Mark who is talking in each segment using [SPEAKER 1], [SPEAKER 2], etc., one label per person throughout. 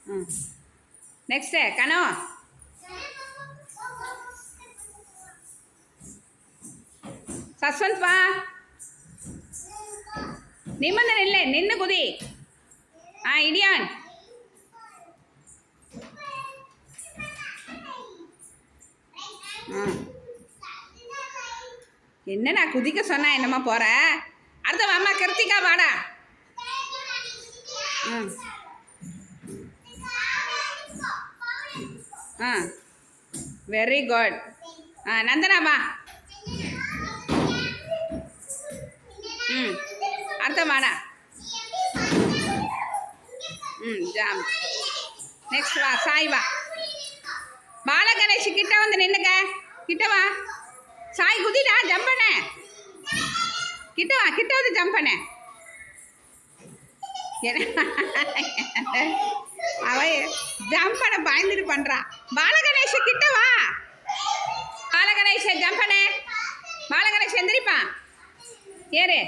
[SPEAKER 1] ம் நெக்ஸ்ட்டு கனோ சஸ்வந்த் வா நிமிர்ந்து நில்லு நின்று குதி இடியான் என்ன நான் குதிக்க சொன்னா என்னம்மா போற அடுத்த வாமா கிருத்திகா வாடா வெரி குட் நந்தனா வா அடுத்த வாடா ஜாம் நெக்ஸ்ட் வா சாய் வா பாலகணேஷ் கிட்ட வந்து நின்னுக்க கிட்ட வா சாய் குதிடா ஜம்ப் பண்ண கிட்ட வா கிட்ட வந்து ஜம்ப் பண்ண அவ ஜம்ப் பண்ண பயந்துட்டு பண்றா பாலகணேஷ் கிட்ட வா பாலகணேஷ் ஜம்ப் பண்ண பாலகணேஷ் எந்திரிப்பா ஏறு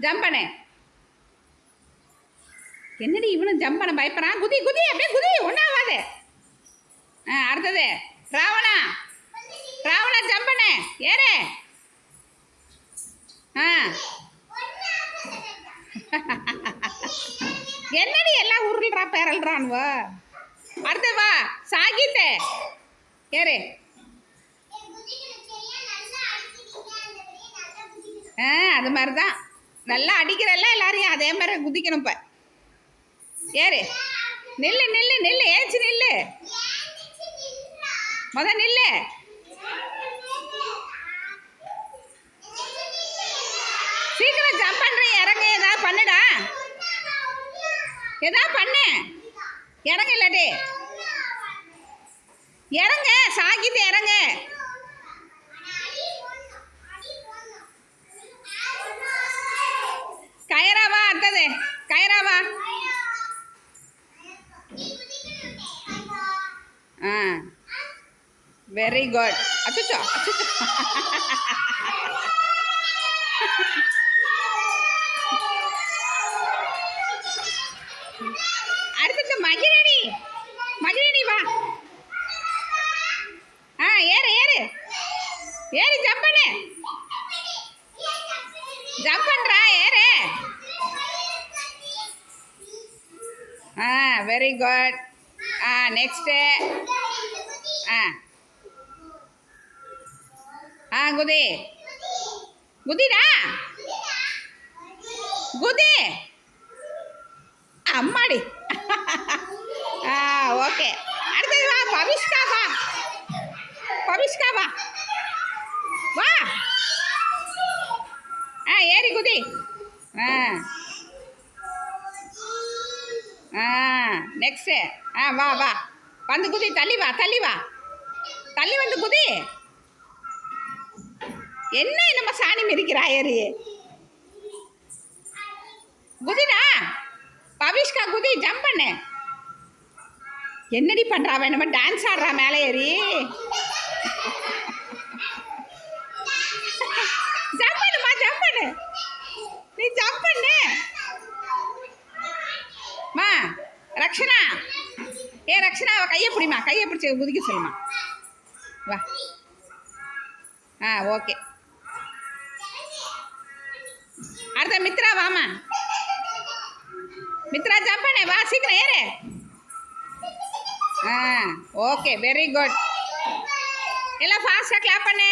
[SPEAKER 1] ஜம்ப் பண்ண என்னடி இவனும் ஜம்ப் பண்ண பயப்படுறான் குதி குதி அப்படியே குதி ஒன்றாவாது அடுத்தது ராவணா ராவணா ஜம்ப் பண்ண ஏறு என்னடி எல்லாம் உருள்றா பேரல்றான்வ அடுத்து வா சாகித் ஏறு அது மாதிரி தான் நல்லா அடிக்கிறல்ல எல்லாரையும் அதே மாதிரி குதிக்கணும் இப்போ ஏறு நில்லு நில்லு நில்லு ஏச்சு நில்லு நில்லு சீக்கிரம் ஜம்ப் பண்ற இறங்க ஏதாவது பண்ணுடா ஏதாவது பண்ணு இறங்க இல்லாட்டி இறங்க சாகித்து இறங்க கயராவா அடுத்தது கயராவா வெரி குட் அச்சோ அச்சோ அடுத்தது மகிரணி மகிரணி வா ஏறு ஏறு ஏறு ஜம்ப் பண்ணு ஜம்ப் பண்றா ஏறு வெரி குட் நெக்ஸ்ட்டு குதி குதிடா குதி அம்மாடி ஓகே அடுத்தது வா பவிஷ்கா வா பவிஷ்கா வா வா ஏறி குதி நெக்ஸ்ட்டு வா வா வந்து குதி தள்ளி வா தள்ளி வா தள்ளி வந்து குதி என்ன நம்ம சாணி மிதிக்கிறா ஏறி குதிடா பவிஷ்கா குதி ஜம்ப் பண்ணு என்னடி பண்றா நம்ம டான்ஸ் ஆடுறா மேலே ஏறி ஜம்ப் பண்ணுமா ஜம்ப் பண்ணு நீ ஜம்ப் பண்ணு மா ரக்ஷனா ரக்ஷனா அவ கையை பிடிமா கையை பிடிச்சி குதிக்க சொல்லுமா வா ஓகே அடுத்த மித்ரா வாமா மித்ரா ஜம்ப் பண்ணு வா சீக்கிரம் ஏறு ஓகே வெரி குட் எல்லாம் ஃபாஸ்ட்டாக கிளாப் பண்ணு